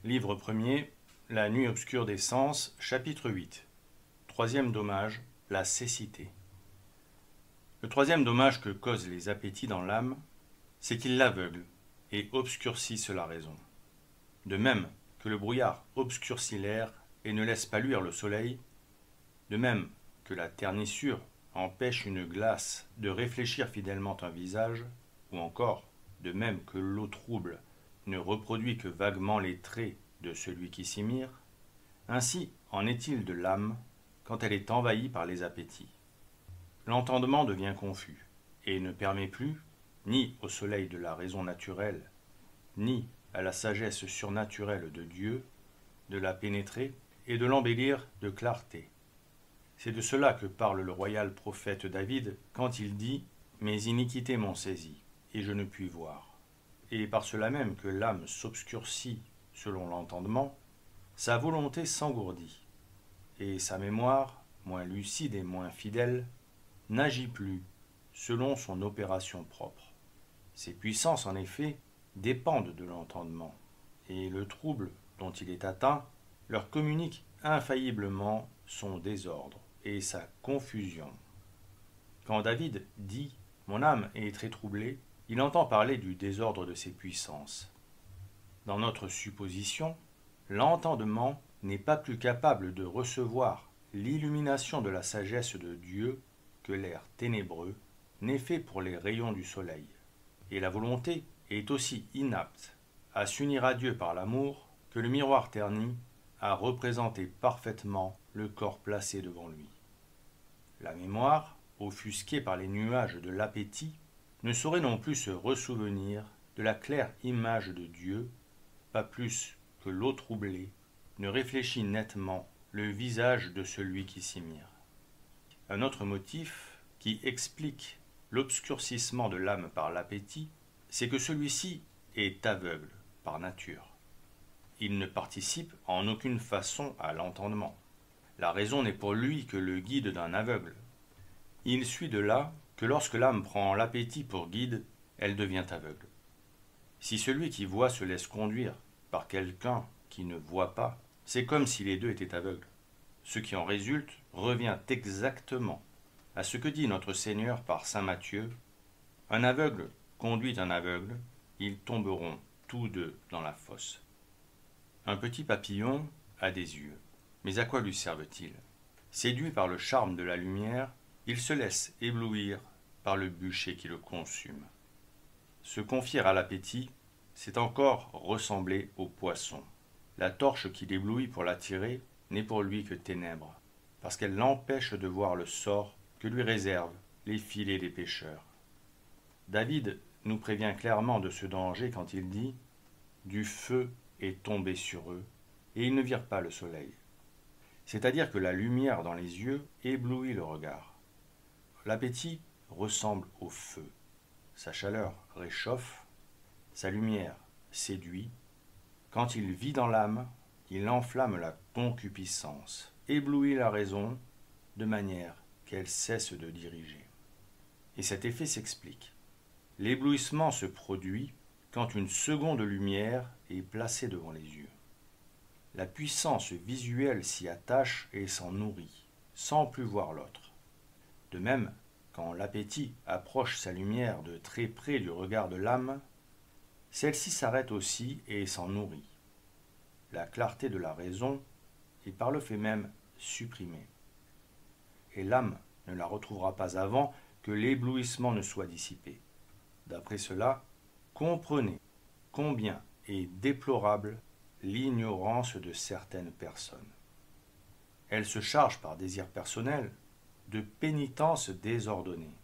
Livre premier, La nuit obscure des sens, chapitre 8. Troisième dommage, la cécité. Le troisième dommage que causent les appétits dans l'âme, c'est qu'ils l'aveuglent et obscurcissent la raison. De même que le brouillard obscurcit l'air et ne laisse pas luire le soleil, de même que la ternissure empêche une glace de réfléchir fidèlement un visage, ou encore, de même que l'eau trouble ne reproduit que vaguement les traits de celui qui s'y mire, ainsi en est-il de l'âme quand elle est envahie par les appétits. L'entendement devient confus et ne permet plus, ni au soleil de la raison naturelle, ni à la sagesse surnaturelle de Dieu, de la pénétrer et de l'embellir de clarté. C'est de cela que parle le royal prophète David quand il dit « Mes iniquités m'ont saisi, et je ne puis voir ». Et par cela même que l'âme s'obscurcit selon l'entendement, sa volonté s'engourdit, et sa mémoire, moins lucide et moins fidèle, n'agit plus selon son opération propre. Ses puissances, en effet, dépendent de l'entendement, et le trouble dont il est atteint leur communique infailliblement son désordre et sa confusion. Quand David dit « Mon âme est très troublée », il entend parler du désordre de ses puissances. Dans notre supposition, l'entendement n'est pas plus capable de recevoir l'illumination de la sagesse de Dieu que l'air ténébreux n'est fait pour les rayons du soleil. Et la volonté est aussi inapte à s'unir à Dieu par l'amour que le miroir terni à représenter parfaitement le corps placé devant lui. La mémoire, offusquée par les nuages de l'appétit, ne saurait non plus se ressouvenir de la claire image de Dieu, pas plus que l'eau troublée ne réfléchit nettement le visage de celui qui s'y mire. Un autre motif qui explique l'obscurcissement de l'âme par l'appétit, c'est que celui-ci est aveugle par nature. Il ne participe en aucune façon à l'entendement. La raison n'est pour lui que le guide d'un aveugle. Il suit de là que lorsque l'âme prend l'appétit pour guide, elle devient aveugle. Si celui qui voit se laisse conduire par quelqu'un qui ne voit pas, c'est comme si les deux étaient aveugles. Ce qui en résulte revient exactement à ce que dit notre Seigneur par saint Matthieu. Un aveugle conduit un aveugle, ils tomberont tous deux dans la fosse. Un petit papillon a des yeux, mais à quoi lui servent-ils? Séduit par le charme de la lumière, il se laisse éblouir par le bûcher qui le consume. Se confier à l'appétit, c'est encore ressembler au poisson. La torche qui l'éblouit pour l'attirer n'est pour lui que ténèbres, parce qu'elle l'empêche de voir le sort que lui réservent les filets des pêcheurs. David nous prévient clairement de ce danger quand il dit « Du feu est tombé sur eux, et ils ne virent pas le soleil ». C'est-à-dire que la lumière dans les yeux éblouit le regard. L'appétit ressemble au feu. Sa chaleur réchauffe, sa lumière séduit. Quand il vit dans l'âme, il enflamme la concupiscence, éblouit la raison, de manière qu'elle cesse de diriger. Et cet effet s'explique. L'éblouissement se produit quand une seconde lumière est placée devant les yeux. La puissance visuelle s'y attache et s'en nourrit, sans plus voir l'autre. De même, quand l'appétit approche sa lumière de très près du regard de l'âme, celle-ci s'arrête aussi et s'en nourrit. La clarté de la raison est par le fait même supprimée. Et l'âme ne la retrouvera pas avant que l'éblouissement ne soit dissipé. D'après cela, comprenez combien est déplorable l'ignorance de certaines personnes. Elles se chargent par désir personnel de pénitences désordonnées,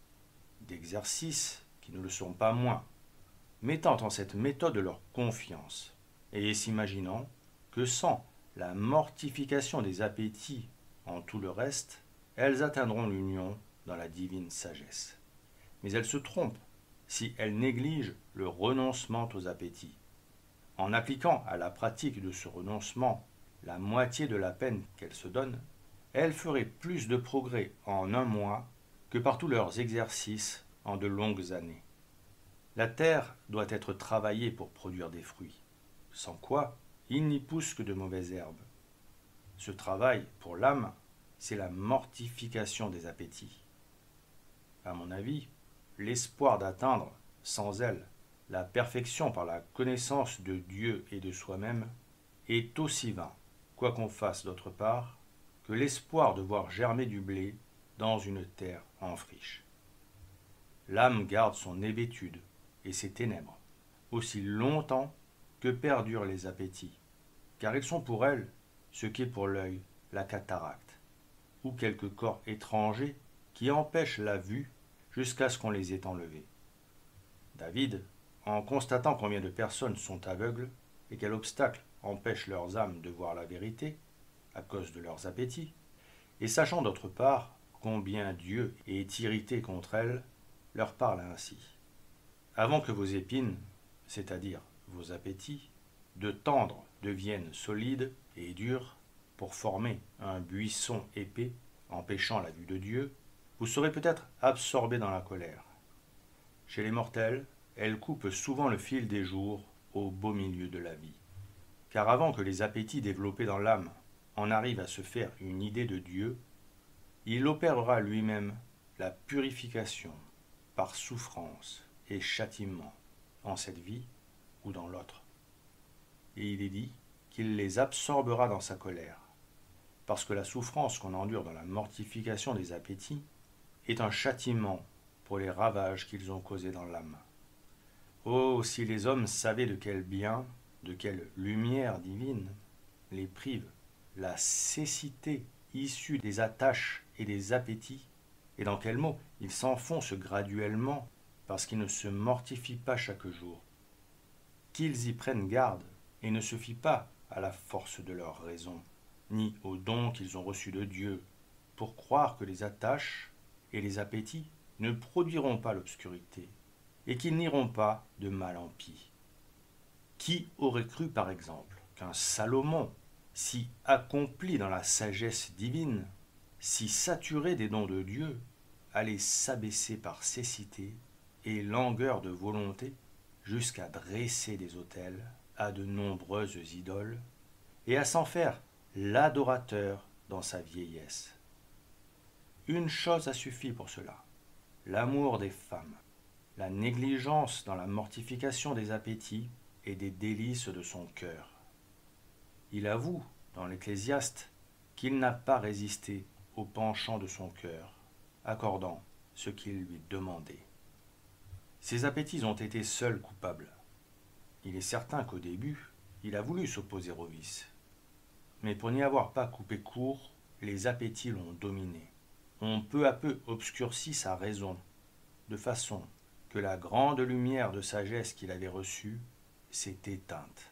d'exercices qui ne le sont pas moins, mettant en cette méthode leur confiance et s'imaginant que sans la mortification des appétits en tout le reste, elles atteindront l'union dans la divine sagesse. Mais elles se trompent si elles négligent le renoncement aux appétits. En appliquant à la pratique de ce renoncement la moitié de la peine qu'elles se donnent, elles feraient plus de progrès en un mois que par tous leurs exercices en de longues années. La terre doit être travaillée pour produire des fruits, sans quoi il n'y pousse que de mauvaises herbes. Ce travail, pour l'âme, c'est la mortification des appétits. À mon avis, l'espoir d'atteindre, sans elle, la perfection par la connaissance de Dieu et de soi-même est aussi vain, quoi qu'on fasse d'autre part, que l'espoir de voir germer du blé dans une terre en friche. L'âme garde son hébétude et ses ténèbres aussi longtemps que perdurent les appétits, car ils sont pour elle ce qu'est pour l'œil la cataracte, ou quelque corps étranger qui empêche la vue jusqu'à ce qu'on les ait enlevés. David, en constatant combien de personnes sont aveugles et quel obstacle empêche leurs âmes de voir la vérité à cause de leurs appétits, et sachant d'autre part combien Dieu est irrité contre elles, leur parle ainsi. Avant que vos épines, c'est-à-dire vos appétits, de tendre deviennent solides et durs pour former un buisson épais empêchant la vue de Dieu, vous serez peut-être absorbé dans la colère. Chez les mortels, elle coupe souvent le fil des jours au beau milieu de la vie. Car avant que les appétits développés dans l'âme en arrivent à se faire une idée de Dieu, il opérera lui-même la purification par souffrance et châtiment en cette vie ou dans l'autre. Et il est dit qu'il les absorbera dans sa colère, parce que la souffrance qu'on endure dans la mortification des appétits est un châtiment pour les ravages qu'ils ont causés dans l'âme. Oh, si les hommes savaient de quel bien, de quelle lumière divine les prive la cécité issue des attaches et des appétits, et dans quels mots ils s'enfoncent graduellement parce qu'ils ne se mortifient pas chaque jour, qu'ils y prennent garde et ne se fient pas à la force de leur raison, ni aux dons qu'ils ont reçus de Dieu, pour croire que les attaches et les appétits ne produiront pas l'obscurité, et qu'ils n'iront pas de mal en pis. Qui aurait cru, par exemple, qu'un Salomon, si accompli dans la sagesse divine, si saturé des dons de Dieu, allait s'abaisser par cécité et langueur de volonté jusqu'à dresser des autels à de nombreuses idoles et à s'en faire l'adorateur dans sa vieillesse. Une chose a suffi pour cela, l'amour des femmes, la négligence dans la mortification des appétits et des délices de son cœur. Il avoue, dans l'Ecclésiaste, qu'il n'a pas résisté au penchant de son cœur, accordant ce qu'il lui demandait. Ses appétits ont été seuls coupables. Il est certain qu'au début, il a voulu s'opposer au vice. Mais pour n'y avoir pas coupé court, les appétits l'ont dominé, ont peu à peu obscurci sa raison, de façon que la grande lumière de sagesse qu'il avait reçue s'est éteinte,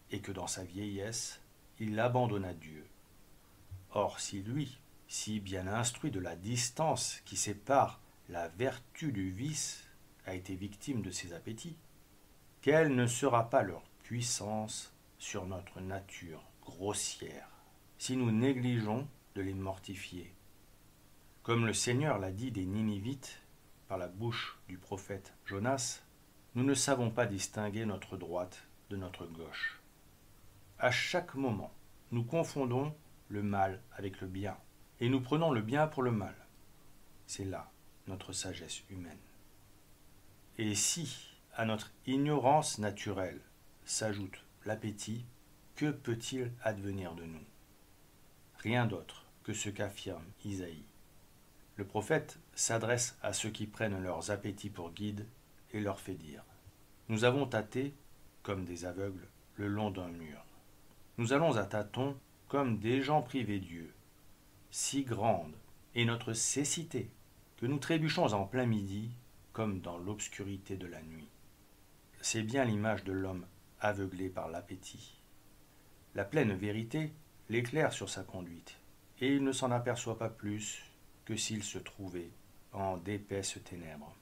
et que dans sa vieillesse, il abandonna Dieu. Or, si lui, si bien instruit de la distance qui sépare la vertu du vice, a été victime de ses appétits, quelle ne sera pas leur puissance sur notre nature grossière, si nous négligeons de les mortifier. Comme le Seigneur l'a dit des Ninivites par la bouche du prophète Jonas, nous ne savons pas distinguer notre droite de notre gauche. À chaque moment, nous confondons le mal avec le bien, et nous prenons le bien pour le mal. C'est là notre sagesse humaine. Et si, à notre ignorance naturelle, s'ajoute l'appétit, que peut-il advenir de nous? Rien d'autre que ce qu'affirme Isaïe. Le prophète s'adresse à ceux qui prennent leurs appétits pour guide et leur fait dire : nous avons tâté, comme des aveugles, le long d'un mur. Nous allons à tâtons comme des gens privés Dieu. Si grande est notre cécité que nous trébuchons en plein midi comme dans l'obscurité de la nuit. C'est bien l'image de l'homme aveuglé par l'appétit. La pleine vérité l'éclaire sur sa conduite, et il ne s'en aperçoit pas plus que s'il se trouvait en d'épaisses ténèbres.